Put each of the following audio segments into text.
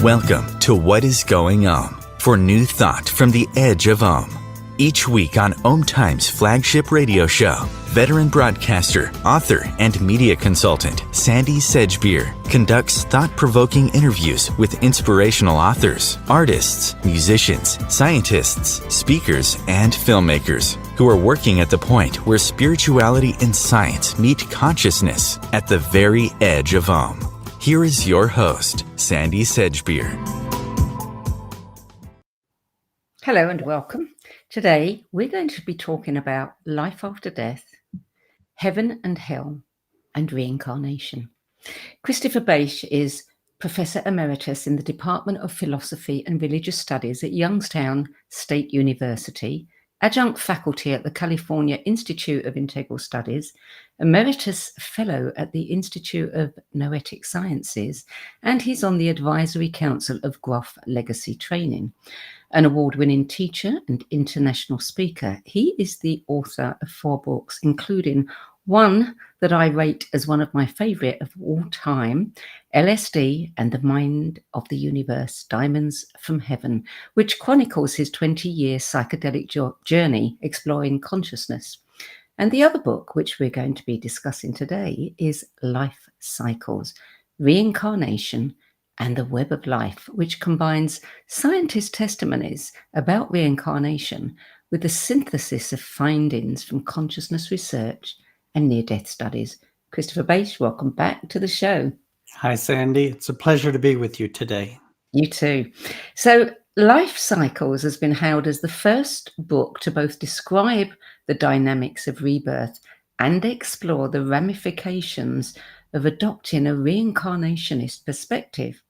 Welcome to What is Going Om, for new thought from the edge of Om. Each week on Om Time's flagship radio show, veteran broadcaster, author, and media consultant Sandie Sedgbeer conducts thought-provoking interviews with inspirational authors, artists, musicians, scientists, speakers, and filmmakers who are working at the point where spirituality and science meet consciousness at the very edge of Om. Here is your host, Sandie Sedgbeer. Hello and welcome. Today, we're going to be talking about life after death, heaven and hell, and reincarnation. Christopher Bache is Professor Emeritus in the Department of Philosophy and Religious Studies at Youngstown State University, Adjunct Faculty at the California Institute of Integral Studies, Emeritus Fellow at the Institute of Noetic Sciences, and he's on the Advisory Council of Groff Legacy Training. An award-winning teacher and international speaker, he is the author of 4 books, including one that I rate as one of my favorite of all time, LSD and the Mind of the Universe, Diamonds from Heaven, which chronicles his 20-year psychedelic journey exploring consciousness. And the other book, which we're going to be discussing today, is Lifecycles, Reincarnation and the Web of Life, which combines scientist testimonies about reincarnation with the synthesis of findings from consciousness research and near-death studies. Christopher Bache, welcome back to the show. Hi, Sandie. It's a pleasure to be with you today. You too. So Lifecycles has been hailed as the first book to both describe the dynamics of rebirth and explore the ramifications of adopting a reincarnationist perspective.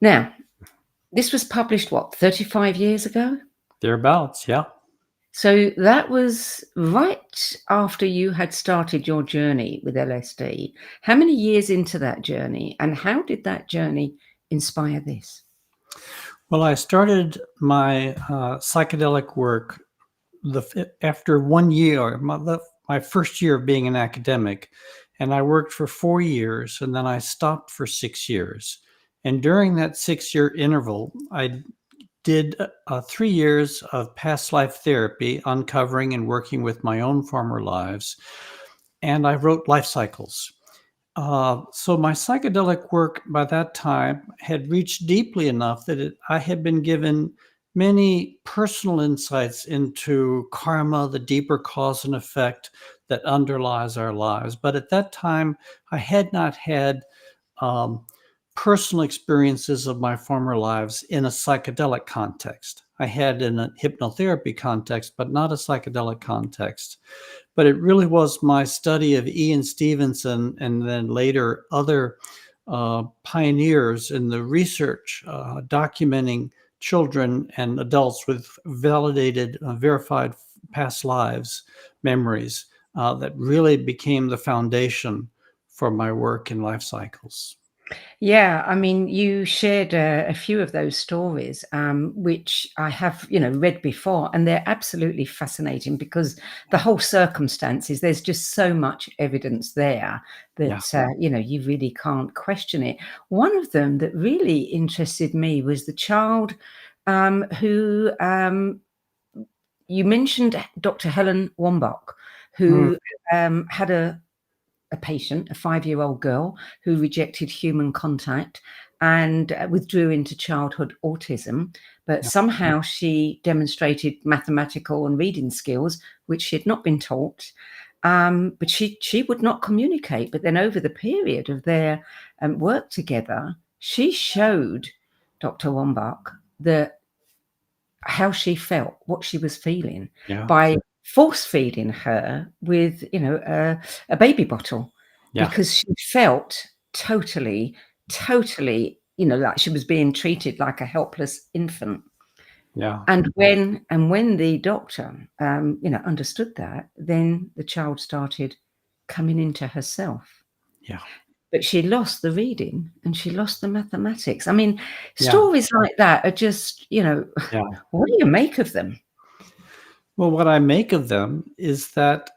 Now, this was published, 35 years ago? Thereabouts, yeah. So that was right after you had started your journey with LSD. How many years into that journey, and how did that journey inspire this? Well, I started my psychedelic work after 1 year, my first year of being an academic, and I worked for 4 years, and then I stopped for 6 years. And during that 6-year interval, I did 3 years of past life therapy, uncovering and working with my own former lives, and I wrote Lifecycles. So my psychedelic work by that time had reached deeply enough that I had been given many personal insights into karma, the deeper cause and effect that underlies our lives. But at that time, I had not had personal experiences of my former lives in a psychedelic context. I had in a hypnotherapy context, but not a psychedelic context. But it really was my study of Ian Stevenson and then later other pioneers in the research documenting children and adults with validated, verified past lives memories that really became the foundation for my work in Lifecycles. Yeah, I mean, you shared a few of those stories, which I have, read before, and they're absolutely fascinating because the whole circumstances, there's just so much evidence there that, you really can't question it. One of them that really interested me was the child who you mentioned, Dr. Helen Wambach, who had a patient, a 5-year-old girl who rejected human contact and withdrew into childhood autism, but somehow she demonstrated mathematical and reading skills, which she had not been taught, but she would not communicate. But then over the period of their work together, she showed Dr. Wambach how she felt, what she was feeling by force feeding her with, a baby bottle, because she felt totally, like she was being treated like a helpless infant. Yeah. And when the doctor, understood that, then the child started coming into herself. Yeah. But she lost the reading and she lost the mathematics. I mean, stories like that are just, what do you make of them? Well, what I make of them is that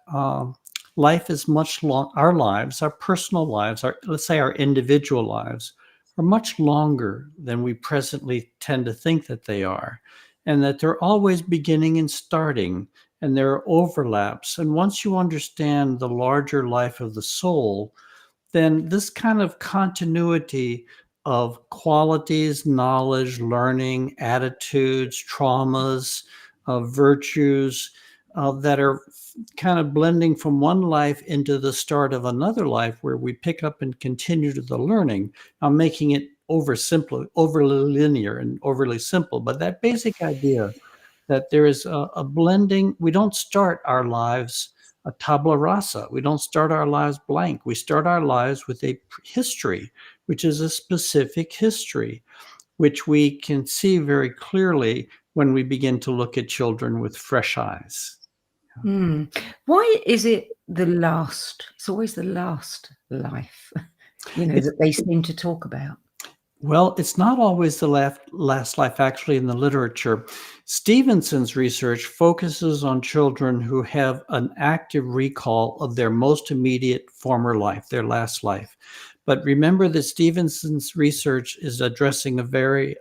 life is much long. Our lives, our personal lives, let's say our individual lives, are much longer than we presently tend to think that they are, and that they're always beginning and starting, and there are overlaps. And once you understand the larger life of the soul, then this kind of continuity of qualities, knowledge, learning, attitudes, traumas, virtues that are kind of blending from one life into the start of another life, where we pick up and continue to the learning. I'm making it overly linear and overly simple, but that basic idea that there is a blending. We don't start our lives a tabula rasa. We don't start our lives blank. We start our lives with a history, which is a specific history, which we can see very clearly when we begin to look at children with fresh eyes. Why is it the last? It's always the last life, that they seem to talk about. Well, it's not always the last life, actually, in the literature. Stevenson's research focuses on children who have an active recall of their most immediate former life, their last life. But remember that Stevenson's research is addressing a very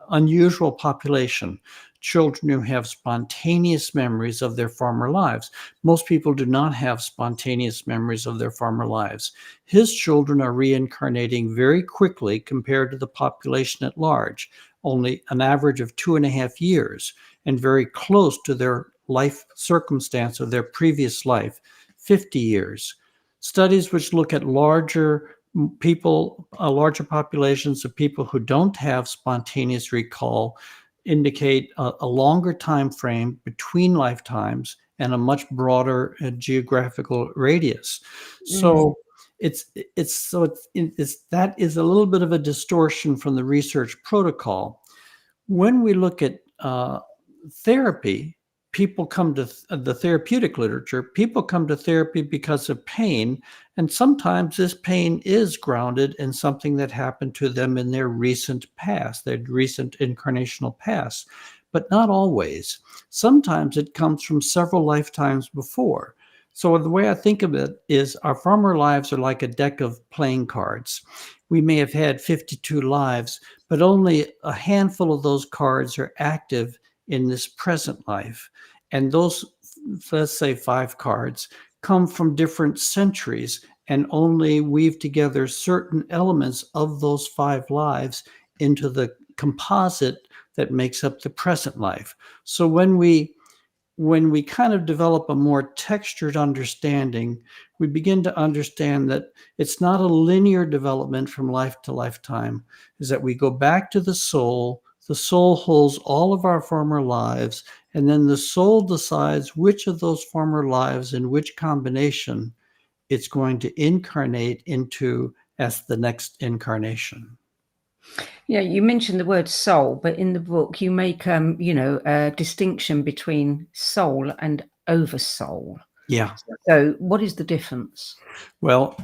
unusual population, children who have spontaneous memories of their former lives. Most people do not have spontaneous memories of their former lives. His children are reincarnating very quickly compared to the population at large, only an average of 2.5 years, and very close to their life circumstance of their previous life, 50 years. Studies which look at larger populations of people who don't have spontaneous recall indicate a longer time frame between lifetimes and a much broader geographical radius. So that is a little bit of a distortion from the research protocol. When we look at therapy, people come to the therapeutic literature, people come to therapy because of pain, and sometimes this pain is grounded in something that happened to them in their recent past, their recent incarnational past, but not always. Sometimes it comes from several lifetimes before. So the way I think of it is our former lives are like a deck of playing cards. We may have had 52 lives, but only a handful of those cards are active in this present life. And those, let's say 5 cards, come from different centuries and only weave together certain elements of those 5 lives into the composite that makes up the present life. So when we kind of develop a more textured understanding, we begin to understand that it's not a linear development from life to lifetime, is that we go back to the soul holds all of our former lives, and then the soul decides which of those former lives in which combination it's going to incarnate into as the next incarnation. Yeah, you mentioned the word soul, but in the book you make a distinction between soul and oversoul. Yeah. So what is the difference? Well,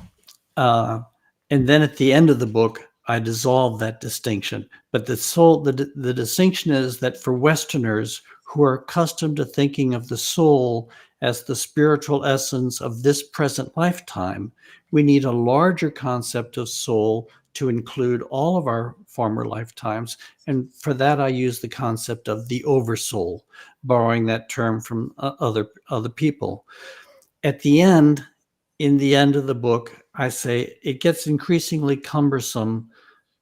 and then at the end of the book, I dissolve that distinction. But the distinction is that for Westerners who are accustomed to thinking of the soul as the spiritual essence of this present lifetime, we need a larger concept of soul to include all of our former lifetimes. And for that, I use the concept of the oversoul, borrowing that term from other people. At the end, in the end of the book, I say it gets increasingly cumbersome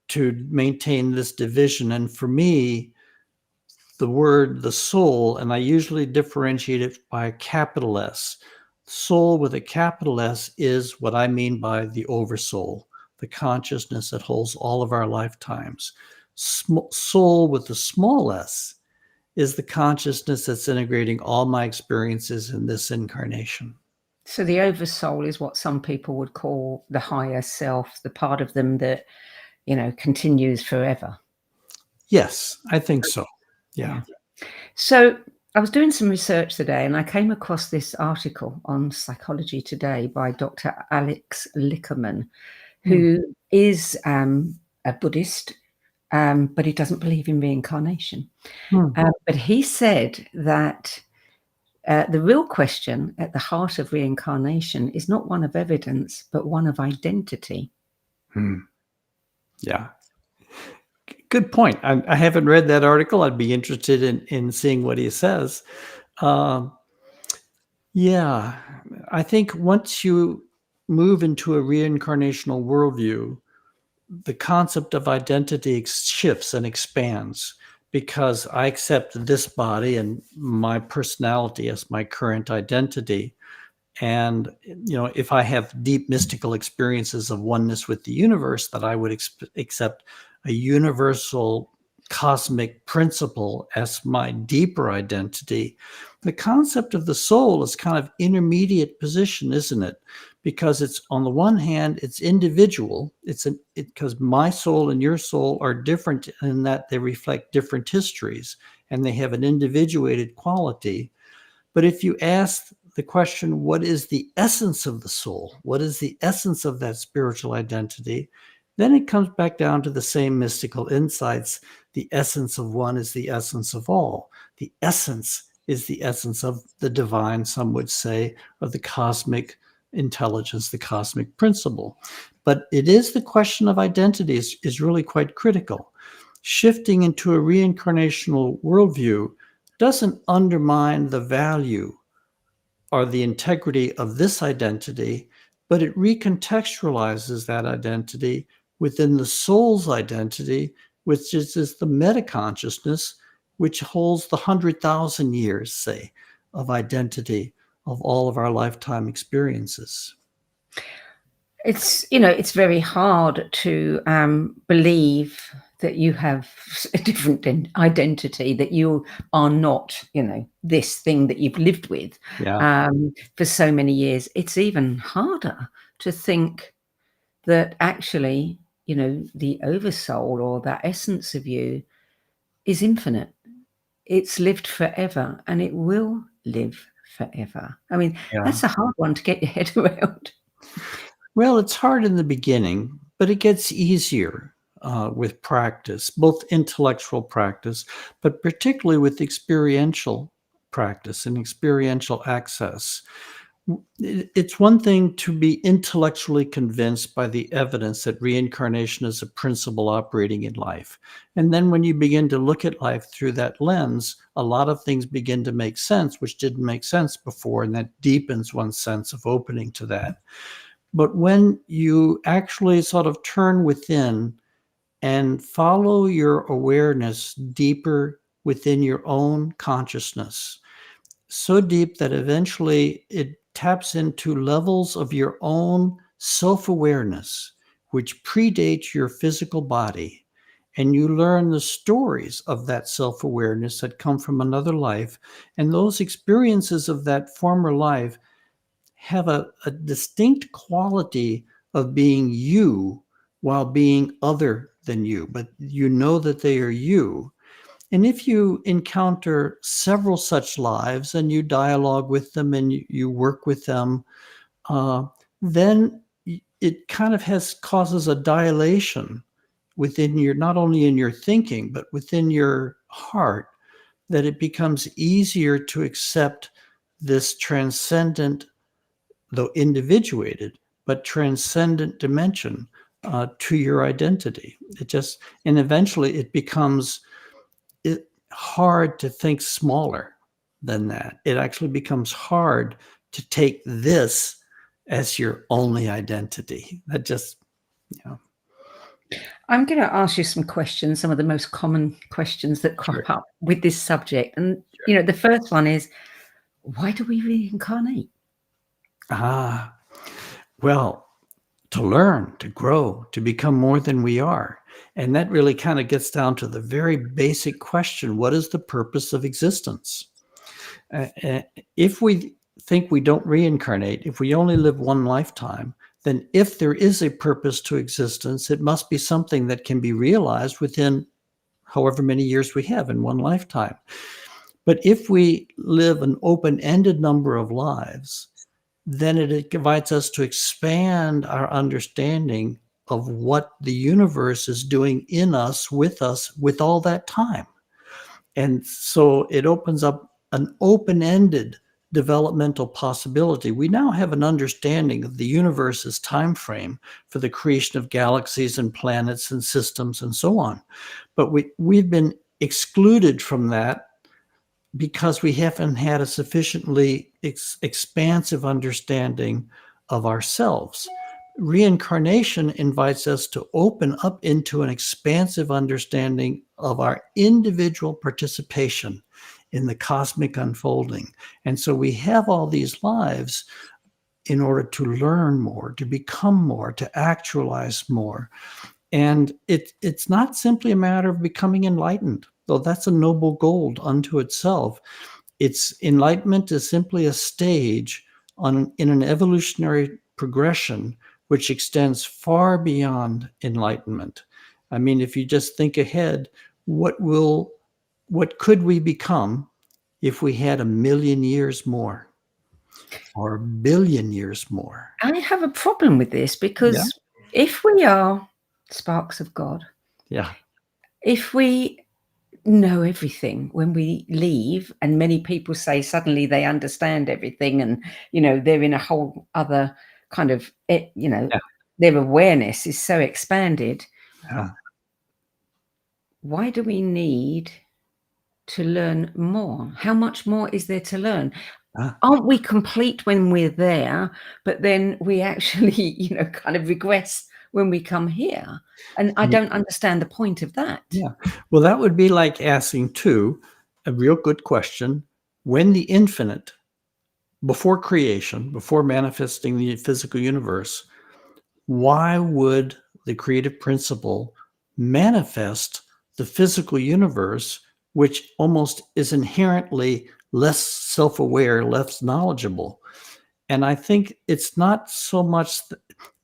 to maintain this division. And for me, the soul, and I usually differentiate it by a capital S. Soul with a capital S is what I mean by the oversoul, the consciousness that holds all of our lifetimes. Soul with the small s is the consciousness that's integrating all my experiences in this incarnation. So the oversoul is what some people would call the higher self, the part of them that, continues forever. Yes, I think so. Yeah. So I was doing some research today and I came across this article on Psychology Today by Dr. Alex Lickerman, who is a Buddhist, but he doesn't believe in reincarnation. But he said that the real question at the heart of reincarnation is not one of evidence, but one of identity. Yeah. Good point. I haven't read that article. I'd be interested in seeing what he says. Yeah, I think once you move into a reincarnational worldview, the concept of identity shifts and expands because I accept this body and my personality as my current identity. And, if I have deep mystical experiences of oneness with the universe, that I would accept a universal cosmic principle as my deeper identity. The concept of the soul is kind of intermediate position, isn't it? Because it's, on the one hand, it's individual. Because my soul and your soul are different in that they reflect different histories and they have an individuated quality. But if you ask the question, what is the essence of the soul? What is the essence of that spiritual identity? Then it comes back down to the same mystical insights. The essence of one is the essence of all. The essence is the essence of the divine, some would say, of the cosmic intelligence, the cosmic principle. But it is the question of identity is really quite critical. Shifting into a reincarnational worldview doesn't undermine the value or the integrity of this identity, but it recontextualizes that identity within the soul's identity, which is the metaconsciousness, which holds the 100,000 years, say, of identity of all of our lifetime experiences. It's very hard to believe that you have a different identity, that you are not, this thing that you've lived with for so many years. It's even harder to think that actually, the oversoul or that essence of you is infinite. It's lived forever and it will live forever. I mean, that's a hard one to get your head around. Well, it's hard in the beginning, but it gets easier with practice, both intellectual practice, but particularly with experiential practice and experiential access. It's one thing to be intellectually convinced by the evidence that reincarnation is a principle operating in life. And then when you begin to look at life through that lens, a lot of things begin to make sense, which didn't make sense before, and that deepens one's sense of opening to that. But when you actually sort of turn within and follow your awareness deeper within your own consciousness, so deep that eventually it taps into levels of your own self-awareness, which predates your physical body, and you learn the stories of that self-awareness that come from another life, and those experiences of that former life have a distinct quality of being you while being other than you, but you know that they are you. And if you encounter several such lives and you dialogue with them and you work with them, then it kind of causes a dilation within your, not only in your thinking, but within your heart, that it becomes easier to accept this transcendent, though individuated, but transcendent dimension to your identity. And eventually it becomes hard to think smaller than that. It actually becomes hard to take this as your only identity. I'm going to ask you some questions, some of the most common questions that crop up with this subject. And, the first one is, why do we reincarnate? Well, to learn, to grow, to become more than we are. And that really kind of gets down to the very basic question, what is the purpose of existence? If we think we don't reincarnate, if we only live one lifetime, then if there is a purpose to existence, it must be something that can be realized within however many years we have in one lifetime. But if we live an open-ended number of lives, then it invites us to expand our understanding of what the universe is doing in us, with all that time. And so it opens up an open-ended developmental possibility. We now have an understanding of the universe's time frame for the creation of galaxies and planets and systems and so on. But we've been excluded from that because we haven't had a sufficiently expansive understanding of ourselves. Reincarnation invites us to open up into an expansive understanding of our individual participation in the cosmic unfolding. And so we have all these lives in order to learn more, to become more, to actualize more. And it's not simply a matter of becoming enlightened, though that's a noble goal unto itself. It's enlightenment is simply a stage in an evolutionary progression which extends far beyond enlightenment. I mean, if you just think ahead, what could we become if we had 1,000,000 years more or 1,000,000,000 years more? I have a problem with this because if we are sparks of God, Yeah. if we know everything when we leave, and many people say suddenly they understand everything, and they're in a whole other kind of their awareness is so expanded. Yeah. Why do we need to learn more? How much more is there to learn? Aren't we complete when we're there, but then we actually kind of regress when we come here? And I don't understand the point of that. Yeah. Well, that would be like asking, too, a real good question. When the infinite, before creation, before manifesting the physical universe, why would the creative principle manifest the physical universe, which almost is inherently less self-aware, less knowledgeable? And I think it's not so much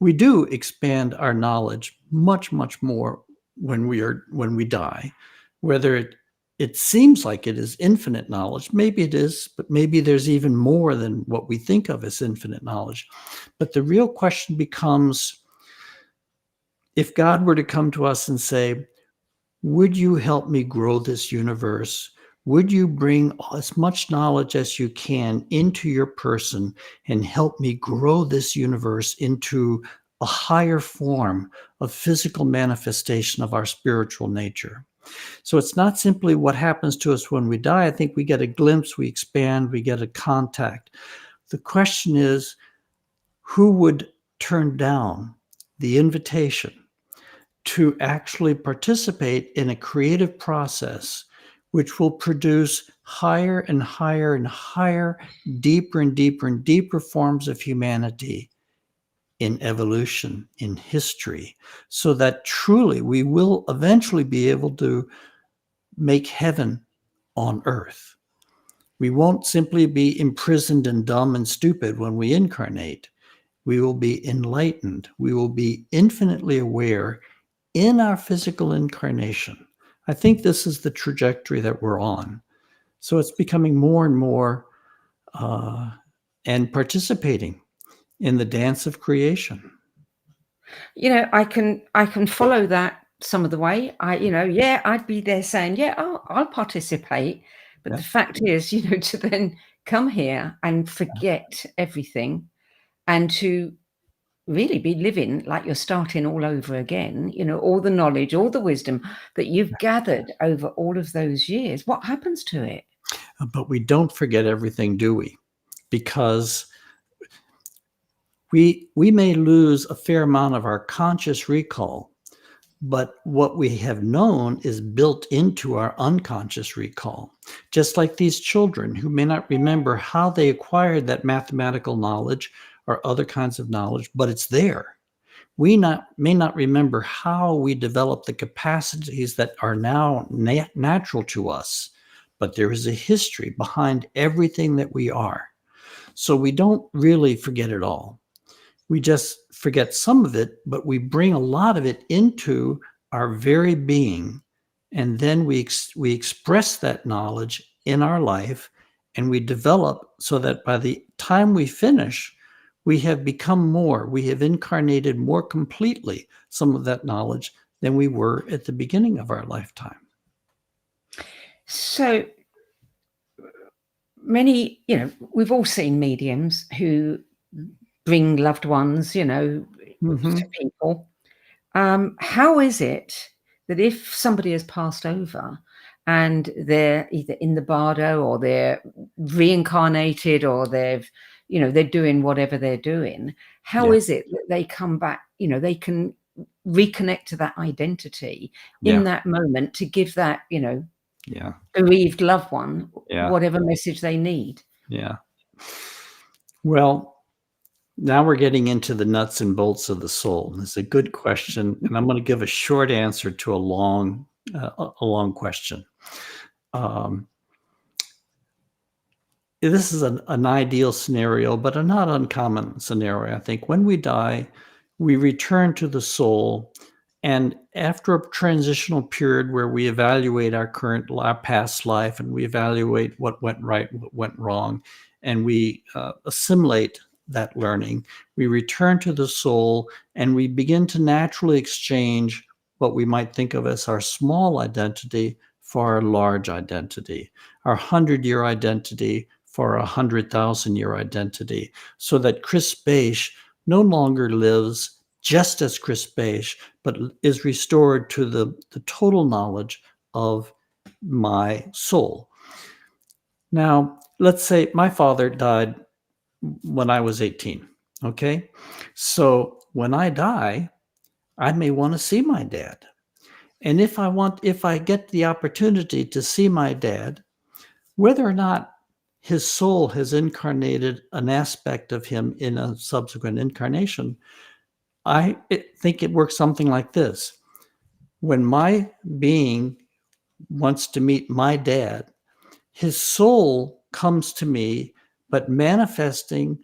we do expand our knowledge much, much more when we die. Whether it seems like it is infinite knowledge, maybe it is, but maybe there's even more than what we think of as infinite knowledge. But the real question becomes, if God were to come to us and say, would you help me grow this universe? Would you bring as much knowledge as you can into your person and help me grow this universe into a higher form of physical manifestation of our spiritual nature? So it's not simply what happens to us when we die. I think we get a glimpse, we expand, we get a contact. The question is, who would turn down the invitation to actually participate in a creative process which will produce higher and higher and higher, deeper and deeper and deeper forms of humanity in evolution, in history, so that truly we will eventually be able to make heaven on earth. We won't simply be imprisoned and dumb and stupid when we incarnate. We will be enlightened. We will be infinitely aware in our physical incarnation. I think this is the trajectory that we're on. So it's becoming more and more and participating in the dance of creation. I can follow that some of the way. I'd be there saying, I'll participate. But the fact is, to then come here and forget everything and to really be living like you're starting all over again, all the knowledge, all the wisdom that you've gathered over all of those years, what happens to it? But we don't forget everything, do we? Because we may lose a fair amount of our conscious recall, but what we have known is built into our unconscious recall. Just like these children who may not remember how they acquired that mathematical knowledge or other kinds of knowledge, but it's there. We may not remember how we developed the capacities that are now natural to us, but there is a history behind everything that we are. So we don't really forget it all. We just forget some of it, but we bring a lot of it into our very being. And then we express that knowledge in our life, and we develop so that by the time we finish, we have become more, we have incarnated more completely some of that knowledge than we were at the beginning of our lifetime. So many, we've all seen mediums who bring loved ones, Mhm. to people. How is it that if somebody has passed over and they're either in the bardo or they're reincarnated or they're doing whatever they're doing, how Yeah, is it that they come back, they can reconnect to that identity in yeah, that moment to give that, yeah, bereaved loved one yeah, whatever message they need? yeah. Well, now we're getting into the nuts and bolts of the soul. It's a good question, and I'm going to give a short answer to a long question. Um, this is an ideal scenario, but a not uncommon scenario. I think when we die, we return to the soul, and after a transitional period where we evaluate our past life, and we evaluate what went right, what went wrong, and we assimilate that learning, we return to the soul, and we begin to naturally exchange what we might think of as our small identity for our large identity, our 100-year identity for a 100,000-year identity, so that Chris Bache no longer lives just as Chris Bache, but is restored to the total knowledge of my soul. Now, let's say my father died when I was 18. Okay. So when I die, I may want to see my dad. And if I get the opportunity to see my dad, whether or not his soul has incarnated an aspect of him in a subsequent incarnation, I think it works something like this. When my being wants to meet my dad, his soul comes to me, but manifesting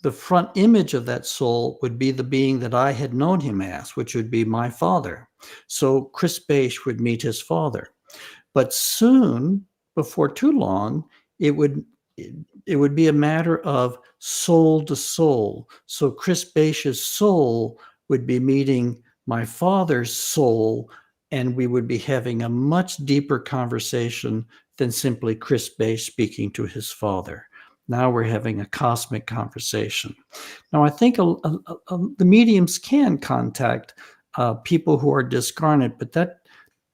the front image of that soul would be the being that I had known him as, which would be my father. So Chris Bache would meet his father. But soon, before too long, it would be a matter of soul to soul. So Chris Bache's soul would be meeting my father's soul, and we would be having a much deeper conversation than simply Chris Bache speaking to his father. Now we're having a cosmic conversation. Now, I think the mediums can contact people who are discarnate, but that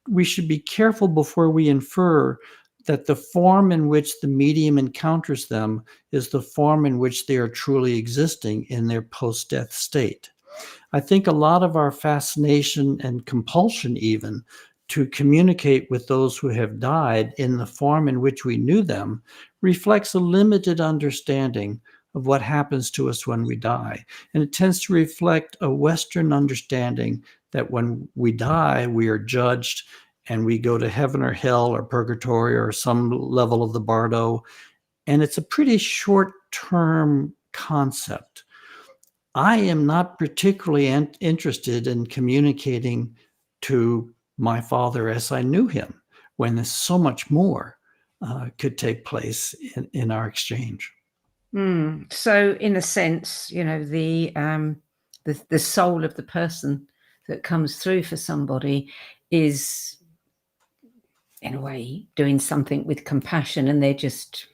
we should be careful before we infer that the form in which the medium encounters them is the form in which they are truly existing in their post-death state. I think a lot of our fascination and compulsion even to communicate with those who have died in the form in which we knew them reflects a limited understanding of what happens to us when we die. And it tends to reflect a Western understanding that when we die, we are judged and we go to heaven or hell or purgatory or some level of the bardo. And it's a pretty short-term concept. I am not particularly interested in communicating to my father as I knew him, when there's so much more could take place in our exchange. So in a sense, the soul of the person that comes through for somebody is, in a way, doing something with compassion, and they're just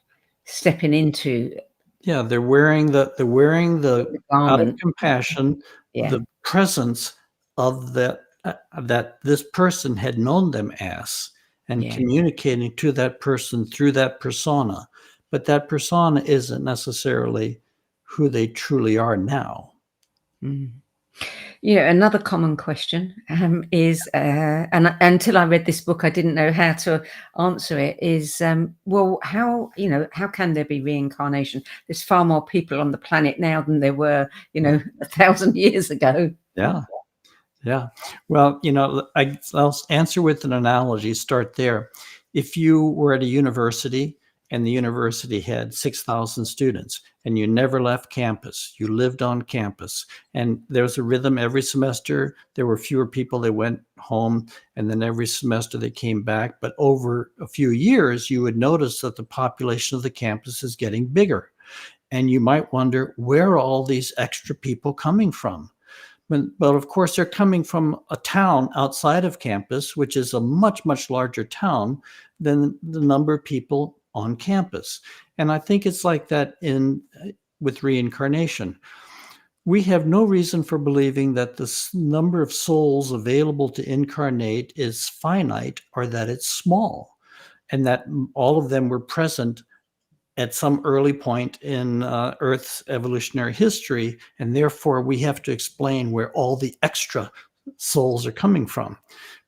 stepping into Yeah, they're wearing the the out of garment. compassion, Yeah. the presence of that this person had known them as, and Yeah. communicating to that person through that persona. But that persona isn't necessarily who they truly are now. Mm. Another common question is, and until I read this book, I didn't know how to answer it. Is well, how can there be reincarnation? There's far more people on the planet now than there were, 1,000 years ago. Yeah. Yeah. Well, I'll answer with an analogy, start there. If you were at a university and the university had 6,000 students and you never left campus, you lived on campus, and there was a rhythm every semester, there were fewer people that went home, and then every semester they came back. But over a few years, you would notice that the population of the campus is getting bigger. And you might wonder, where are all these extra people coming from? But of course, they're coming from a town outside of campus, which is a much, much larger town than the number of people on campus. And I think it's like that with reincarnation. We have no reason for believing that the number of souls available to incarnate is finite or that it's small, and that all of them were present at some early point in Earth's evolutionary history, and therefore we have to explain where all the extra souls are coming from.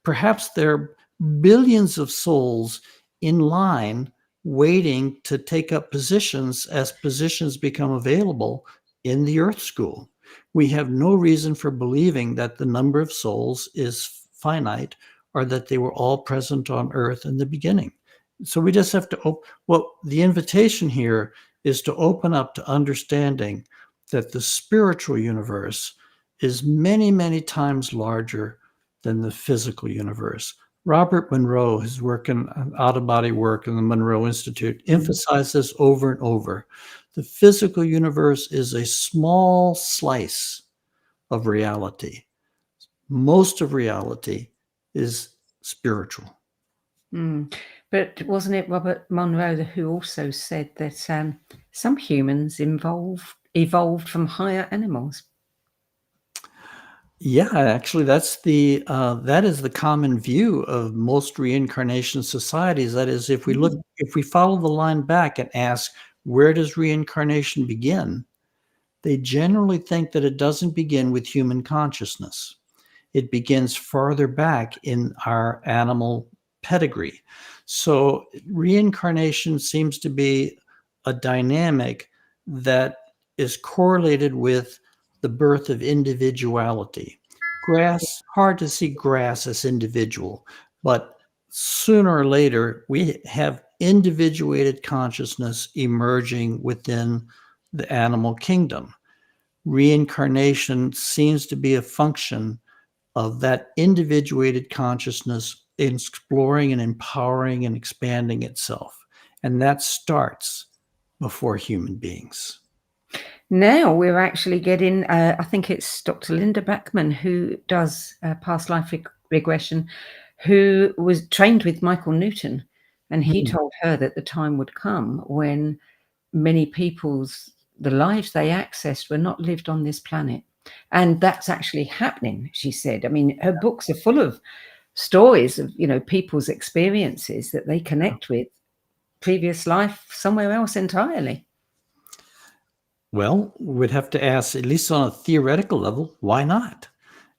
Perhaps there are billions of souls in line waiting to take up positions as positions become available in the Earth School. We have no reason for believing that the number of souls is finite or that they were all present on Earth in the beginning. So we just have to, the invitation here is to open up to understanding that the spiritual universe is many, many times larger than the physical universe. Robert Monroe, his work in out-of-body work in the Monroe Institute, emphasizes over and over. The physical universe is a small slice of reality. Most of reality is spiritual. But wasn't it Robert Monroe who also said that some humans evolved from higher animals? Yeah, actually, that is the common view of most reincarnation societies. That is, if we follow the line back and ask, where does reincarnation begin? They generally think that it doesn't begin with human consciousness. It begins farther back in our animal pedigree. So reincarnation seems to be a dynamic that is correlated with the birth of individuality. Hard to see grass as individual, but sooner or later we have individuated consciousness emerging within the animal kingdom. Reincarnation seems to be a function of that individuated consciousness exploring and empowering and expanding itself. And that starts before human beings. Now we're actually getting, I think it's Dr. Linda Backman, who does past life regression, who was trained with Michael Newton. And he told her that the time would come when many the lives they accessed were not lived on this planet. And that's actually happening, she said. I mean, her books are full of stories of, people's experiences that they connect with previous life somewhere else entirely. Well, we'd have to ask, at least on a theoretical level, why not?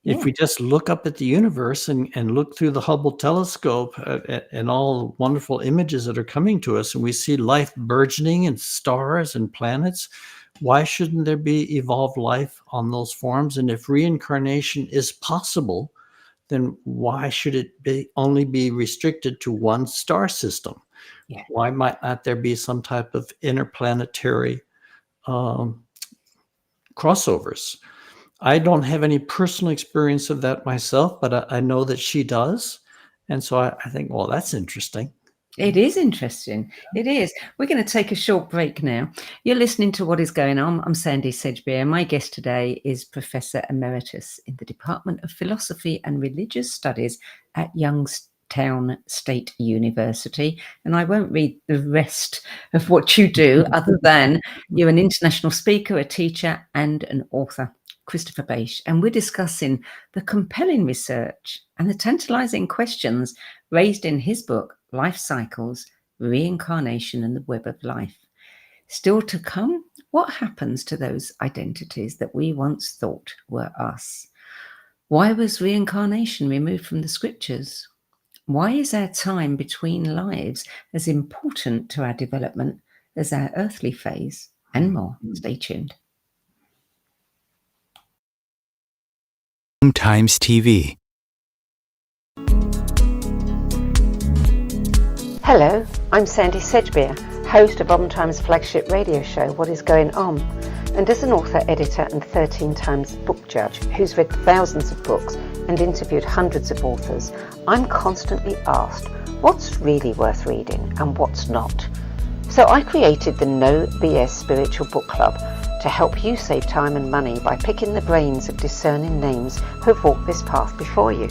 Yeah. If we just look up at the universe and look through the Hubble telescope and all the wonderful images that are coming to us, and we see life burgeoning and stars and planets, why shouldn't there be evolved life on those forms? And if reincarnation is possible, then why should it only be restricted to one star system? Yeah. Why might not there be some type of interplanetary crossovers? I don't have any personal experience of that myself, but I know that she does. And so I think, well, that's interesting. It is interesting. It is. We're going to take a short break now. You're listening to What Is Going On. I'm Sandie Sedgbeer. My guest today is Professor Emeritus in the Department of Philosophy and Religious Studies at Youngstown State University. And I won't read the rest of what you do other than you're an international speaker, a teacher, and an author, Christopher Bache. And we're discussing the compelling research and the tantalizing questions raised in his book, Lifecycles, Reincarnation and the Web of Life. Still to come, what happens to those identities that we once thought were us? Why was reincarnation removed from the scriptures? Why is our time between lives as important to our development as our earthly phase? And more. Stay tuned. Times TV. Hello, I'm Sandie Sedgbeer, host of Times flagship radio show, What Is Going On? And as an author, editor, and 13 times book judge who's read thousands of books and interviewed hundreds of authors, I'm constantly asked what's really worth reading and what's not. So I created the No BS Spiritual Book Club to help you save time and money by picking the brains of discerning names who have walked this path before you.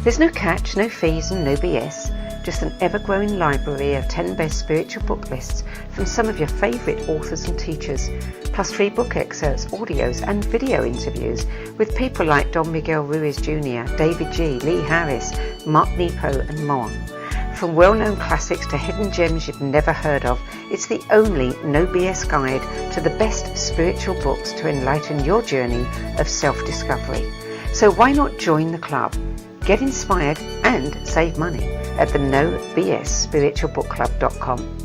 There's no catch, no fees, and no BS. just an ever-growing library of 10 best spiritual book lists from some of your favourite authors and teachers, plus free book excerpts, audios and video interviews with people like Don Miguel Ruiz Jr., David G., Lee Harris, Mark Nepo and more. From well-known classics to hidden gems you've never heard of, it's the only no BS guide to the best spiritual books to enlighten your journey of self-discovery. So why not join the club? Get inspired and save money at the nobsspiritualbookclub.com.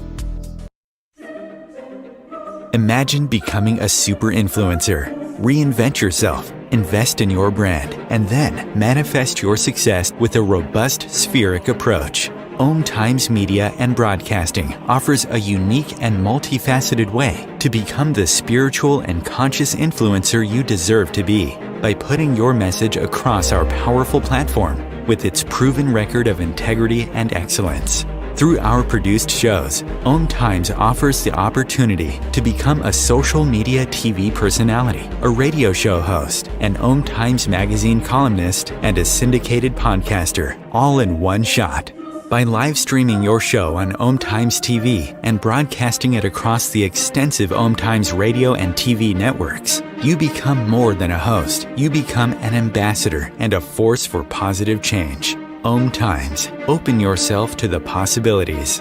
Imagine becoming a super influencer. Reinvent yourself, invest in your brand, and then manifest your success with a robust spheric approach. Om Times Media and Broadcasting offers a unique and multifaceted way to become the spiritual and conscious influencer you deserve to be by putting your message across our powerful platform with its proven record of integrity and excellence. Through our produced shows, Om Times offers the opportunity to become a social media TV personality, a radio show host, an Om Times magazine columnist, and a syndicated podcaster, all in one shot. By live streaming your show on Om Times TV and broadcasting it across the extensive Om Times radio and TV networks, you become more than a host. You become an ambassador and a force for positive change. Om Times. Open yourself to the possibilities.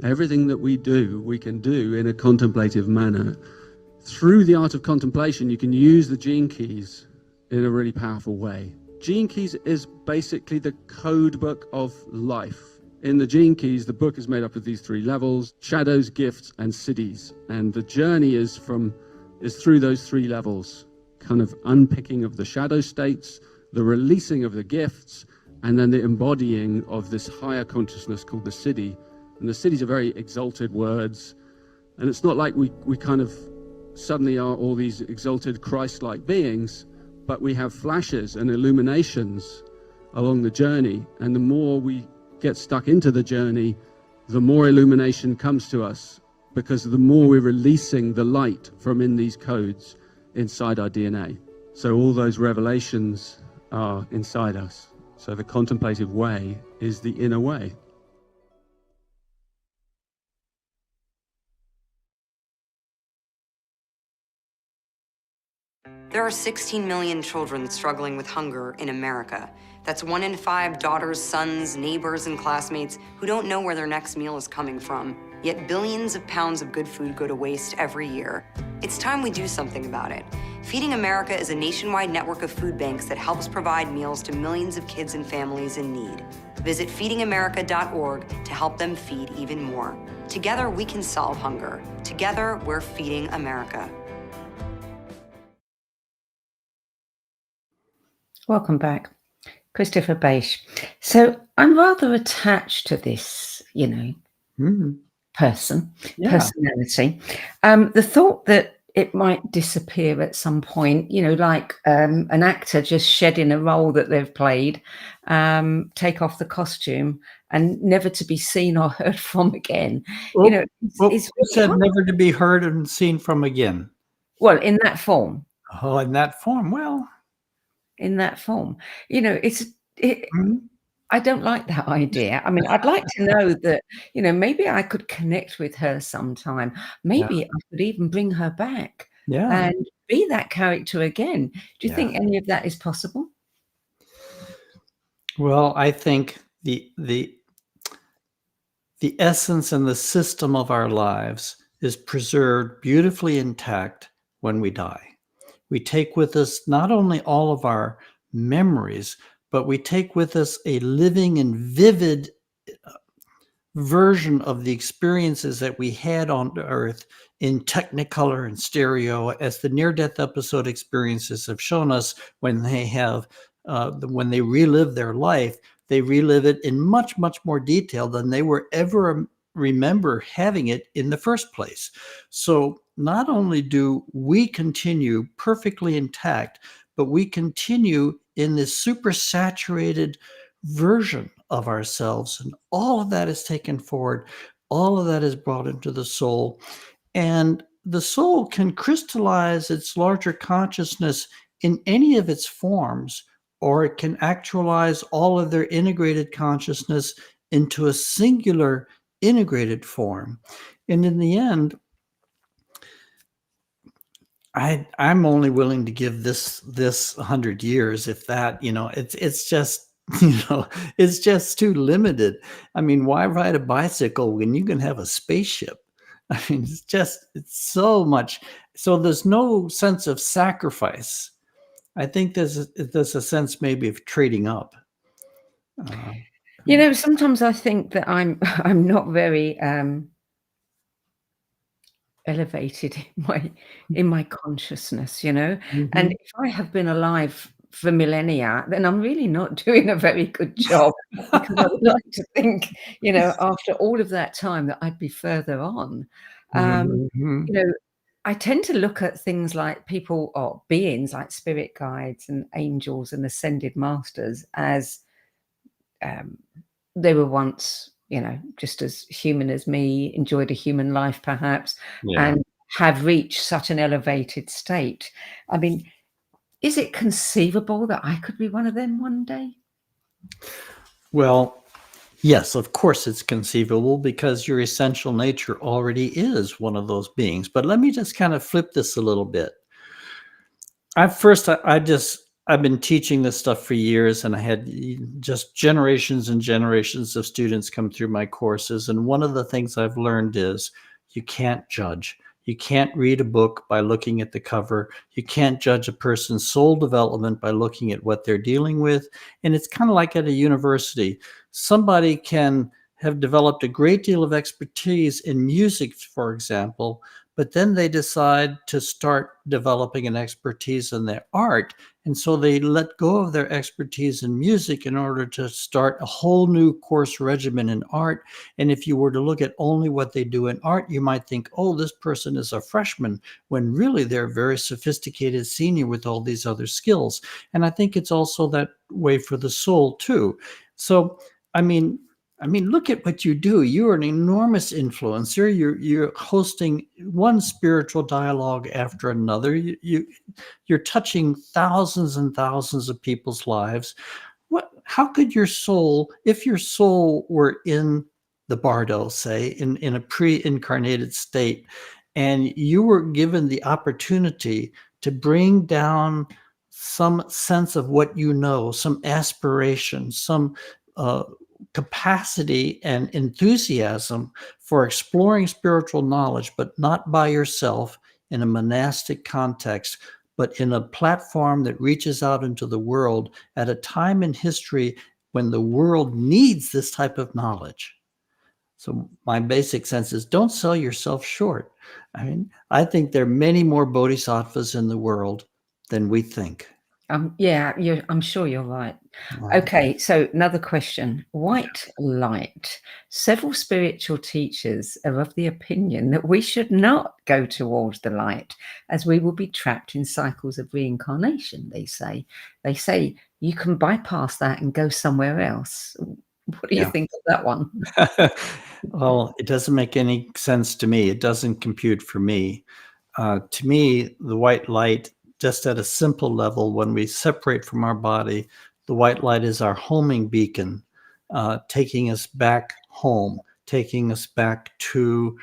Everything that we do, we can do in a contemplative manner. Through the art of contemplation, you can use the gene keys in a really powerful way. Gene Keys is basically the code book of life. In the Gene Keys, the book is made up of these 3 levels: shadows, gifts, and siddhis. And the journey is through those 3 levels, kind of unpicking of the shadow states, the releasing of the gifts, and then the embodying of this higher consciousness called the siddhi. And the siddhis are very exalted words. And it's not like we kind of suddenly are all these exalted Christ-like beings, but we have flashes and illuminations along the journey. And the more we get stuck into the journey, the more illumination comes to us, because the more we're releasing the light from in these codes inside our DNA. So all those revelations are inside us. So the contemplative way is the inner way. There are 16 million children struggling with hunger in America. That's 1 in 5 daughters, sons, neighbors, and classmates who don't know where their next meal is coming from. Yet billions of pounds of good food go to waste every year. It's time we do something about it. Feeding America is a nationwide network of food banks that helps provide meals to millions of kids and families in need. Visit feedingamerica.org to help them feed even more. Together, we can solve hunger. Together, we're feeding America. Welcome back. Christopher Bache. So I'm rather attached to this, personality. The thought that it might disappear at some point, like an actor just shedding a role that they've played, take off the costume and never to be seen or heard from again. It's said never to be heard and seen from again. Well, in that form. Oh, in that form. Well, in that form, I don't like that idea. I mean, I'd like to know that, maybe I could connect with her sometime. Maybe I could even bring her back and be that character again. Do you think any of that is possible? Well, I think the essence and the system of our lives is preserved beautifully intact when we die. We take with us not only all of our memories, but we take with us a living and vivid version of the experiences that we had on Earth in technicolor and stereo, as the near-death episode experiences have shown us. When they relive their life, they relive it in much, much more detail than they were ever remember having it in the first place. So not only do we continue perfectly intact, but we continue in this super saturated version of ourselves. And all of that is taken forward. All of that is brought into the soul. And the soul can crystallize its larger consciousness in any of its forms, or it can actualize all of their integrated consciousness into a singular integrated form. And in the end, I'm only willing to give this 100 years, if that. It's just it's just too limited. I mean, why ride a bicycle when you can have a spaceship? I mean, it's so much. So there's no sense of sacrifice. I think there's a sense maybe of trading up. Sometimes I think that I'm I'm not very elevated in my consciousness, and Mhm. if I have been alive for millennia, then I'm really not doing a very good job, because I would like to think, after all of that time, that I'd be further on. Mhm. You know, I tend to look at things like people or beings like spirit guides and angels and ascended masters as um, they were once, just as human as me, enjoyed a human life perhaps, Yeah. and have reached such an elevated state. I mean, is it conceivable that I could be one of them one day? Well, yes, of course it's conceivable, because your essential nature already is one of those beings. But let me just kind of flip this a little bit. I've been teaching this stuff for years, and I had just generations and generations of students come through my courses. And one of the things I've learned is you can't judge. You can't read a book by looking at the cover. You can't judge a person's soul development by looking at what they're dealing with. And it's kind of like at a university. Somebody can have developed a great deal of expertise in music, for example, but then they decide to start developing an expertise in their art. And so they let go of their expertise in music in order to start a whole new course regimen in art. And if you were to look at only what they do in art, you might think, oh, this person is a freshman, when really they're a very sophisticated senior with all these other skills. And I think it's also that way for the soul too. So, I mean, look at what you do. You're an enormous influencer. You're hosting one spiritual dialogue after another. You're touching thousands and thousands of people's lives. How could your soul, if your soul were in the bardo, say, in a pre-incarnated state, and you were given the opportunity to bring down some sense of what you know, some aspiration, some capacity and enthusiasm for exploring spiritual knowledge, but not by yourself in a monastic context, but in a platform that reaches out into the world at a time in history when the world needs this type of knowledge. So my basic sense is, don't sell yourself short. I mean, I think there are many more bodhisattvas in the world than we think. Yeah, I'm sure you're right. Okay, so another question. White light. Several spiritual teachers are of the opinion that we should not go towards the light, as we will be trapped in cycles of reincarnation, they say. They say you can bypass that and go somewhere else. What do you Yeah. think of that one? Well, it doesn't make any sense to me. It doesn't compute for me. To me, the white light, just at a simple level, when we separate from our body, the white light is our homing beacon, taking us back home, taking us back to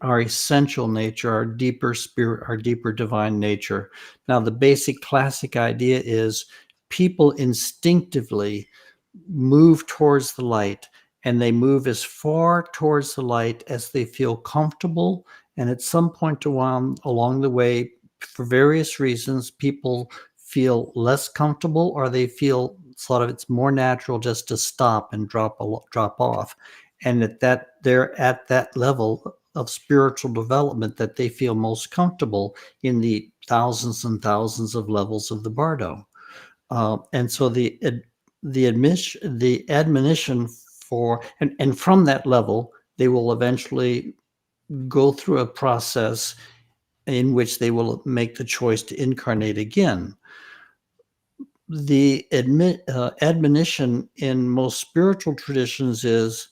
our essential nature, our deeper spirit, our deeper divine nature. Now, the basic classic idea is people instinctively move towards the light, and they move as far towards the light as they feel comfortable. And at some point along the way, for various reasons, people feel less comfortable, or they feel sort of it's more natural just to stop and drop off. And they're at that level of spiritual development that they feel most comfortable in the thousands and thousands of levels of the bardo. And so the admonition for, and from that level, they will eventually go through a process in which they will make the choice to incarnate again. The admonition in most spiritual traditions is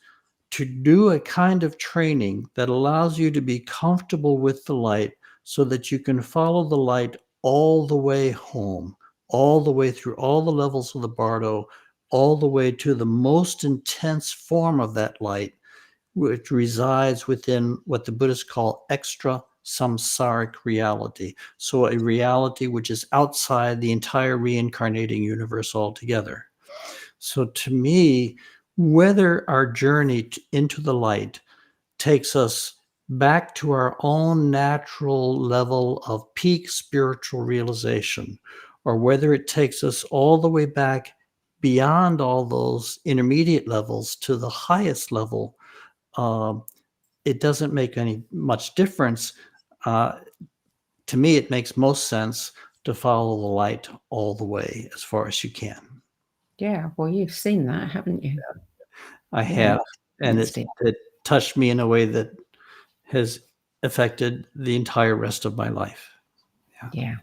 to do a kind of training that allows you to be comfortable with the light, so that you can follow the light all the way home, all the way through all the levels of the bardo, all the way to the most intense form of that light, which resides within what the Buddhists call extra samsaric reality. So a reality which is outside the entire reincarnating universe altogether. So to me, whether our journey into the light takes us back to our own natural level of peak spiritual realization, or whether it takes us all the way back beyond all those intermediate levels to the highest level, it doesn't make any much difference. To me, it makes most sense to follow the light all the way as far as you can. Yeah, well, you've seen that, haven't you? I have, and It's it touched me in a way that has affected the entire rest of my life. Yeah.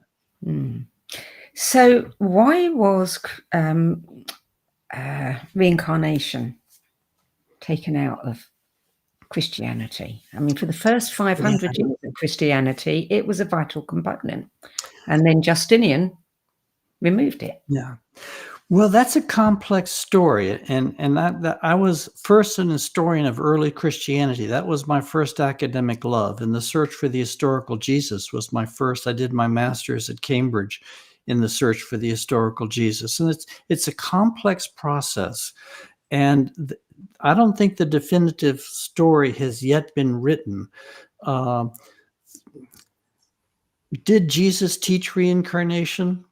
So why was reincarnation taken out of Christianity? I mean, for the first 500 years of Christianity, it was a vital component. And then Justinian removed it. Yeah. Well, that's a complex story. And that I was first an historian of early Christianity. That was my first academic love. And the search for the historical Jesus was my first. I did my master's at Cambridge in the search for the historical Jesus. And it's a complex process. And I don't think the definitive story has yet been written. Did Jesus teach reincarnation?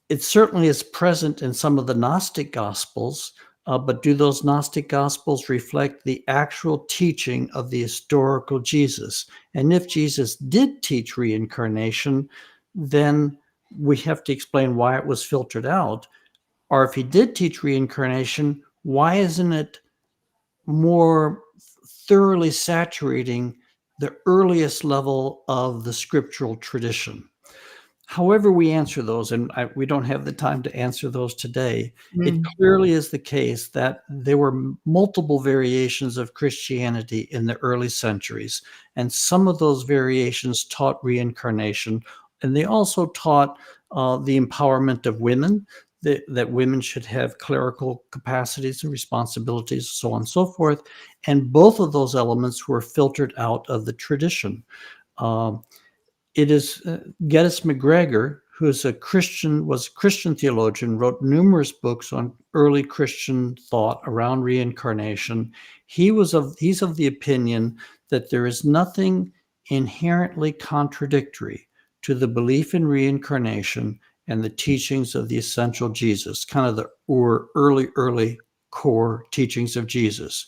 It certainly is present in some of the Gnostic Gospels, but do those Gnostic Gospels reflect the actual teaching of the historical Jesus? And if Jesus did teach reincarnation, then we have to explain why it was filtered out. Or if he did teach reincarnation, why isn't it more thoroughly saturating the earliest level of the scriptural tradition? However we answer those, and we don't have the time to answer those today, it clearly is the case that there were multiple variations of Christianity in the early centuries, and some of those variations taught reincarnation, and they also taught the empowerment of women, that women should have clerical capacities and responsibilities, so on and so forth, and both of those elements were filtered out of the tradition. It is Geddes McGregor, who is was a Christian theologian, wrote numerous books on early Christian thought around reincarnation. He's of the opinion that there is nothing inherently contradictory to the belief in reincarnation and the teachings of the essential Jesus, kind of the early core teachings of Jesus.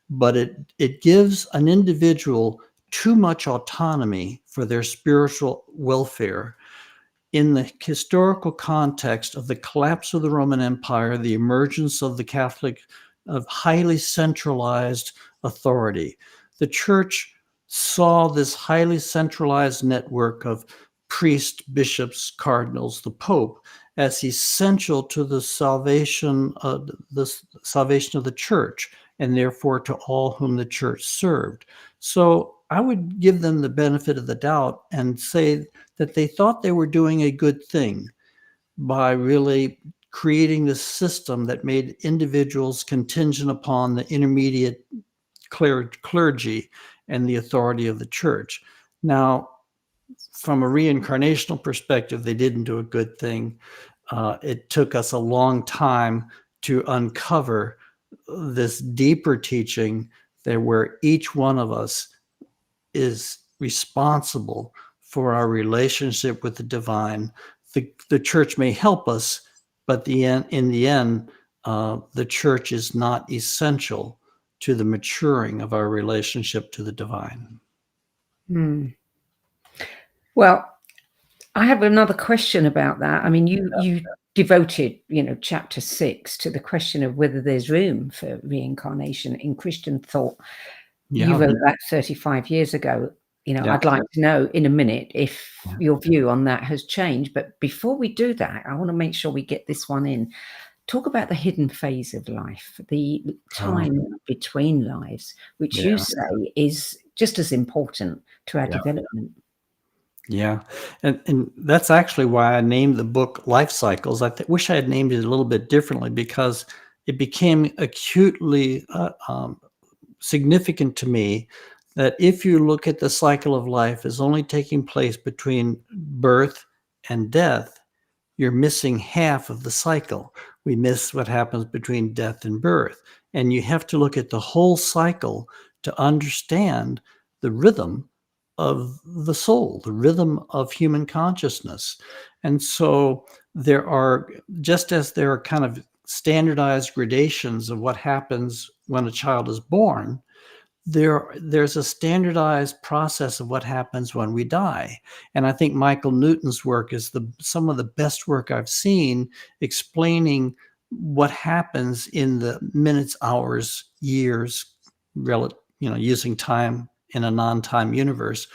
But it gives an individual too much autonomy for their spiritual welfare in the historical context of the collapse of the Roman Empire, the emergence of of highly centralized authority. The church saw this highly centralized network of priests, bishops, cardinals, the Pope, as essential to the salvation of the church, and therefore to all whom the church served. So I would give them the benefit of the doubt and say that they thought they were doing a good thing by really creating this system that made individuals contingent upon the intermediate clergy and the authority of the church. Now, from a reincarnational perspective, they didn't do a good thing. It took us a long time to uncover this deeper teaching that where each one of us is responsible for our relationship with the divine. The church may help us, but in the end, the church is not essential to the maturing of our relationship to the divine. Well, I have another question about that. I mean, you devoted, chapter 6 to the question of whether there's room for reincarnation in Christian thought. You wrote that 35 years ago. I'd like to know in a minute if your view on that has changed. But before we do that, I want to make sure we get this one in. Talk about the hidden phase of life, the time between lives, which you say is just as important to our development. Yeah. And that's actually why I named the book Lifecycles. I wish I had named it a little bit differently, because it became acutely significant to me that if you look at the cycle of life as only taking place between birth and death, you're missing half of the cycle. We miss what happens between death and birth. And you have to look at the whole cycle to understand the rhythm of the soul, the rhythm of human consciousness. And so there are, just as there are kind of standardized gradations of what happens when a child is born, there's a standardized process of what happens when we die. And I think Michael Newton's work is some of the best work I've seen explaining what happens in the minutes, hours, years, using time in a non-time universe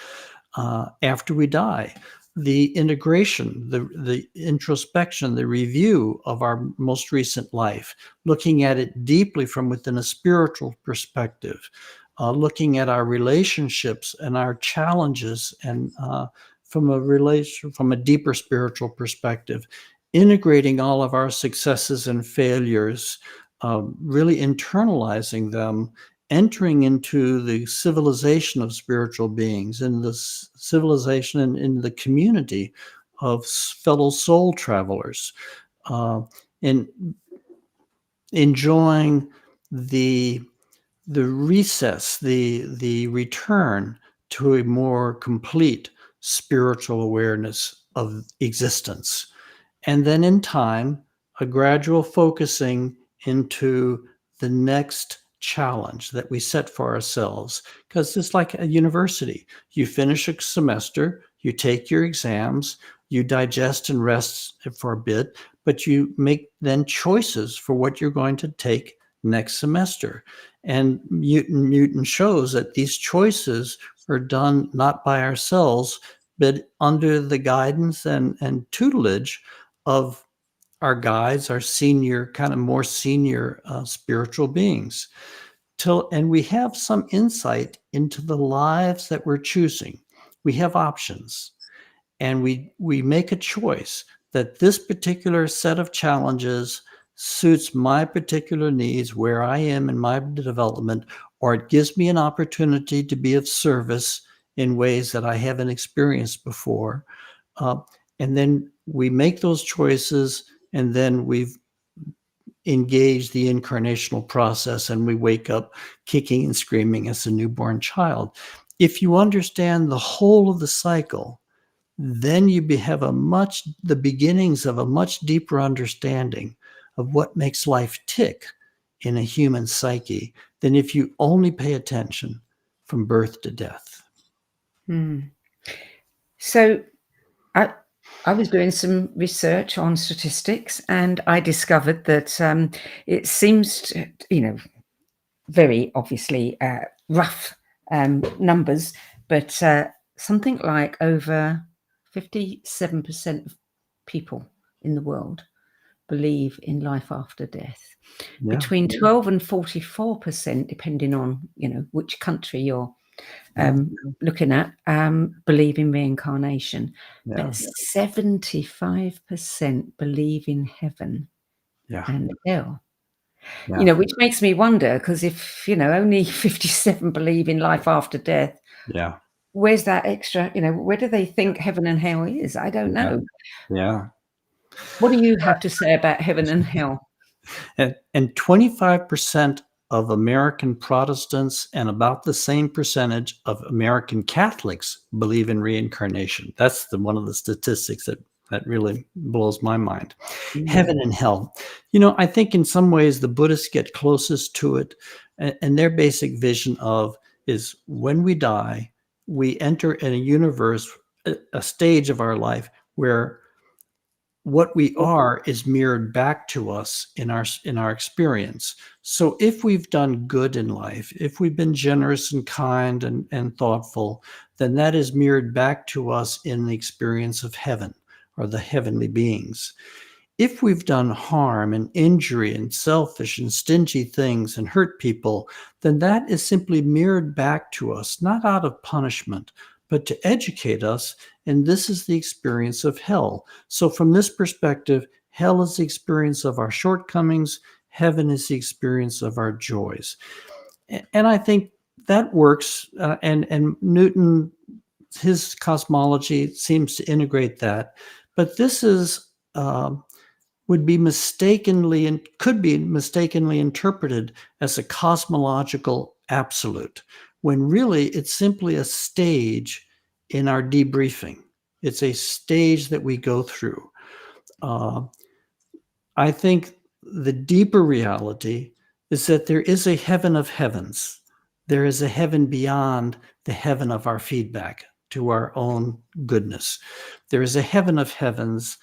after we die. The integration, the introspection, the review of our most recent life, looking at it deeply from within a spiritual perspective, looking at our relationships and our challenges, and from a deeper spiritual perspective, integrating all of our successes and failures, really internalizing them, entering into the civilization of spiritual beings, in the civilization and in the community of fellow soul travelers, and enjoying the recess, the return to a more complete spiritual awareness of existence. And then in time, a gradual focusing into the next challenge that we set for ourselves. Because it's like a university. You finish a semester, you take your exams, you digest and rest for a bit, but you make then choices for what you're going to take next semester. And Newton shows that these choices are done not by ourselves, but under the guidance and tutelage of our guides, our more senior spiritual beings. And we have some insight into the lives that we're choosing. We have options, and we make a choice that this particular set of challenges suits my particular needs, where I am in my development, or it gives me an opportunity to be of service in ways that I haven't experienced before. And then we make those choices, and then we've engaged the incarnational process, and we wake up kicking and screaming as a newborn child. If you understand the whole of the cycle, then you have the beginnings of a much deeper understanding of what makes life tick in a human psyche than if you only pay attention from birth to death. So I was doing some research on statistics, and I discovered that it seems to, very obviously rough numbers, but something like over 57% of people in the world believe in life after death. Yeah. Between 12 and 44%, depending on which country you're looking at, believe in reincarnation. Yeah. But 75% believe in heaven and hell. Yeah. Which makes me wonder, because if only 57 believe in life after death, Yeah. where's that extra? Where do they think heaven and hell is? I don't know. Yeah. What do you have to say about heaven and hell? And 25% of American Protestants and about the same percentage of American Catholics believe in reincarnation. That's one of the statistics that really blows my mind. Heaven and hell. I think in some ways the Buddhists get closest to it, and their basic vision is when we die, we enter in a universe, a stage of our life where what we are is mirrored back to us in our experience. So if we've done good in life, if we've been generous and kind and thoughtful, then that is mirrored back to us in the experience of heaven or the heavenly beings. If we've done harm and injury and selfish and stingy things and hurt people, then that is simply mirrored back to us, not out of punishment, but to educate us. And this is the experience of hell. So from this perspective, hell is the experience of our shortcomings. Heaven is the experience of our joys. And I think that works. And Newton, his cosmology seems to integrate that. But this is would be mistakenly and could be mistakenly interpreted as a cosmological absolute, when really it's simply a stage in our debriefing. It's a stage that we go through. I think the deeper reality is that there is a heaven of heavens. There is a heaven beyond the heaven of our feedback to our own goodness. There is a heaven of heavens,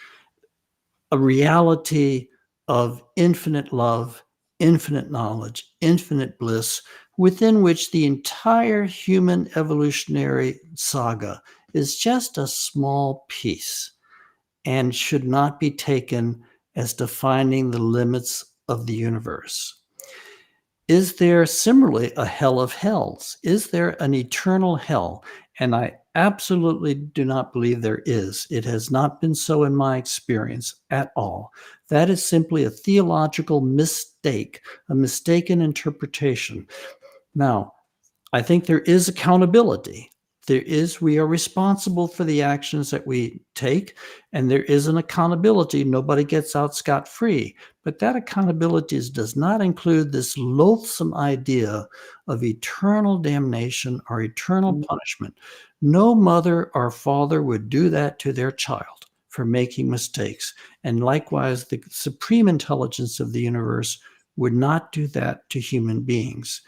a reality of infinite love, infinite knowledge, infinite bliss, within which the entire human evolutionary saga is just a small piece and should not be taken as defining the limits of the universe. Is there similarly a hell of hells? Is there an eternal hell? And I absolutely do not believe there is. It has not been so in my experience at all. That is simply a theological mistake, a mistaken interpretation. Now, I think there is accountability. We are responsible for the actions that we take, and there is an accountability. Nobody gets out scot-free. But that accountability does not include this loathsome idea of eternal damnation or eternal punishment. No mother or father would do that to their child for making mistakes. And likewise, the supreme intelligence of the universe would not do that to human beings.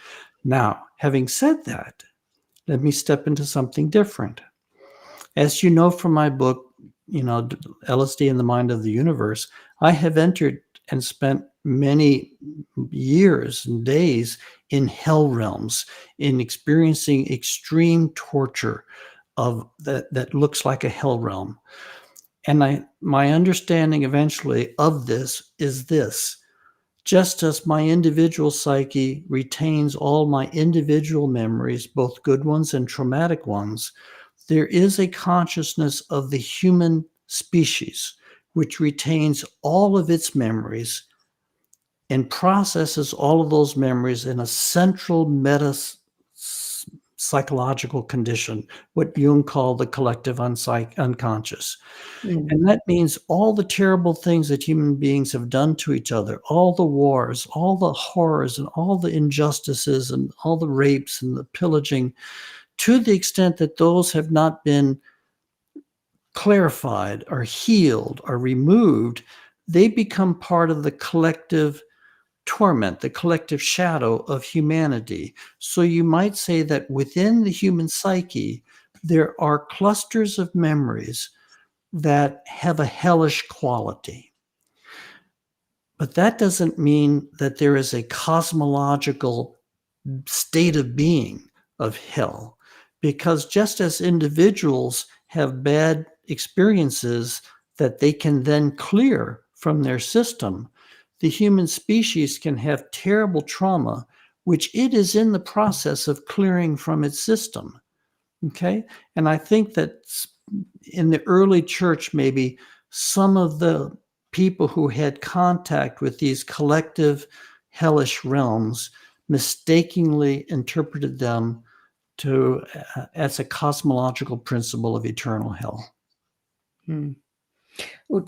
Now, having said that, let me step into something different. As you know from my book, LSD and the Mind of the Universe, I have entered and spent many years and days in hell realms, in experiencing extreme torture of that looks like a hell realm. And my understanding eventually of this is this. Just as my individual psyche retains all my individual memories, both good ones and traumatic ones, there is a consciousness of the human species which retains all of its memories and processes all of those memories in a central psychological condition, what Jung called the collective unconscious. And that means all the terrible things that human beings have done to each other, all the wars, all the horrors, and all the injustices, and all the rapes and the pillaging, to the extent that those have not been clarified or healed or removed, they become part of the collective torment, the collective shadow of humanity. So you might say that within the human psyche, there are clusters of memories that have a hellish quality. But that doesn't mean that there is a cosmological state of being of hell, because just as individuals have bad experiences that they can then clear from their system, the human species can have terrible trauma, which it is in the process of clearing from its system. Okay? And I think that in the early church, maybe some of the people who had contact with these collective hellish realms mistakenly interpreted them as a cosmological principle of eternal hell. Well,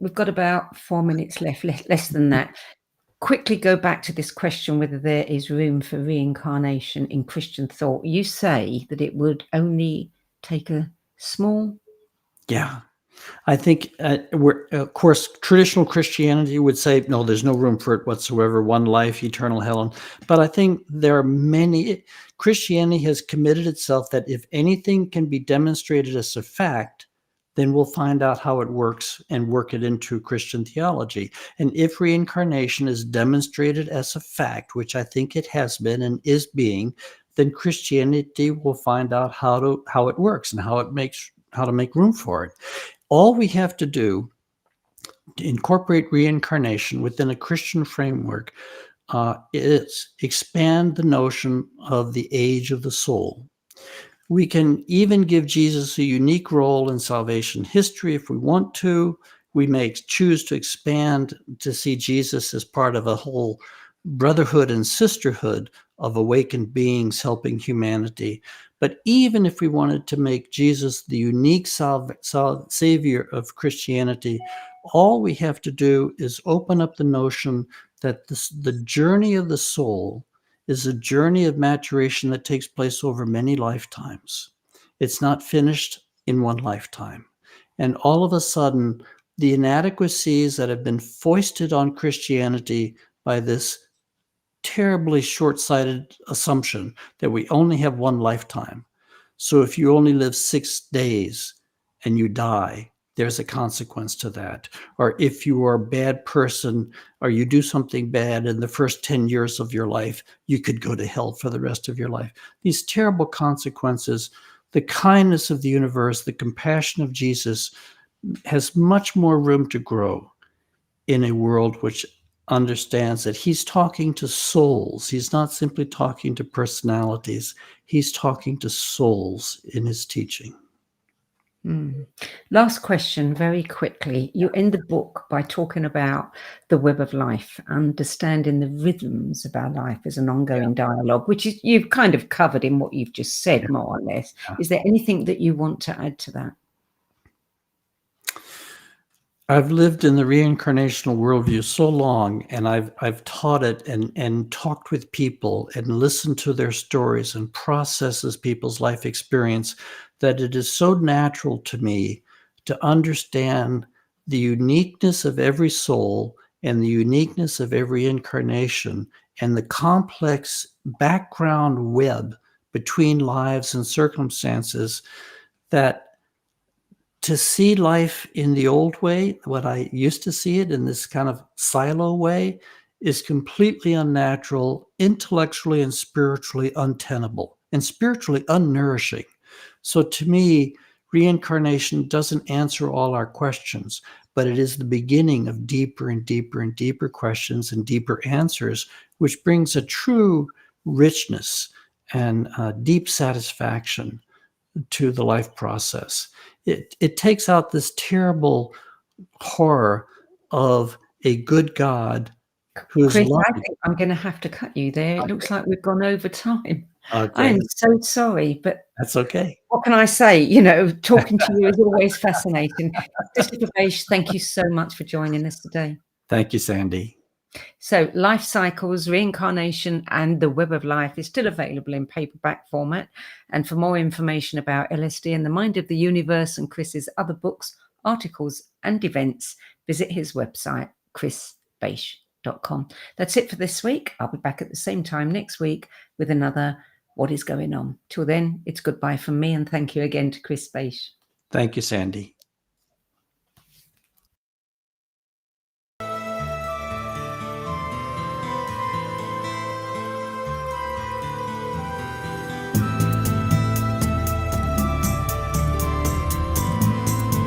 we've got about 4 minutes left, less than that. Quickly go back to this question whether there is room for reincarnation in Christian thought. You say that it would only take a small... Yeah. I think, of course, traditional Christianity would say, no, there's no room for it whatsoever, one life, eternal hell. But I think there are many. Christianity has committed itself that if anything can be demonstrated as a fact, then we'll find out how it works and work it into Christian theology. And if reincarnation is demonstrated as a fact, which I think it has been and is being, then Christianity will find out how it works and how to make room for it. All we have to do to incorporate reincarnation within a Christian framework is expand the notion of the age of the soul. We can even give Jesus a unique role in salvation history if we want to. We may choose to expand to see Jesus as part of a whole brotherhood and sisterhood of awakened beings helping humanity. But even if we wanted to make Jesus the unique savior of Christianity, all we have to do is open up the notion that the journey of the soul is a journey of maturation that takes place over many lifetimes. It's not finished in one lifetime. And all of a sudden, the inadequacies that have been foisted on Christianity by this terribly short-sighted assumption that we only have one lifetime. So if you only live 6 days and you die, there's a consequence to that. Or if you are a bad person or you do something bad in the first 10 years of your life, you could go to hell for the rest of your life. These terrible consequences, the kindness of the universe, the compassion of Jesus has much more room to grow in a world which understands that he's talking to souls. He's not simply talking to personalities. He's talking to souls in his teaching. Last question, very quickly. You end the book by talking about the web of life, understanding the rhythms of our life as an ongoing dialogue, which is, you've kind of covered in what you've just said, more or less. Is there anything that you want to add to that? I've lived in the reincarnational worldview so long, and I've taught it and talked with people and listened to their stories and processes people's life experience, that it is so natural to me to understand the uniqueness of every soul and the uniqueness of every incarnation and the complex background web between lives and circumstances, that to see life in the old way, what I used to see it in this kind of silo way, is completely unnatural, intellectually and spiritually untenable, and spiritually unnourishing. So to me, reincarnation doesn't answer all our questions, but it is the beginning of deeper and deeper and deeper questions and deeper answers, which brings a true richness and deep satisfaction to the life process. It takes out this terrible horror of a good God who is Chris, loving. I think I'm going to have to cut you there. It looks like we've gone over time. I Okay, am so sorry, but that's okay. what can I say? You know, talking to you is always fascinating. Christopher Bache, thank you so much for joining us today. Thank you, Sandie. So Lifecycles, Reincarnation, and The Web of Life is still available in paperback format. And for more information about LSD and the Mind of the Universe and Chris's other books, articles, and events, visit his website, chrisbache.com. That's it for this week. I'll be back at the same time next week with another What is Going On. Till then, it's goodbye from me, and thank you again to Chris Bache. Thank you, Sandie.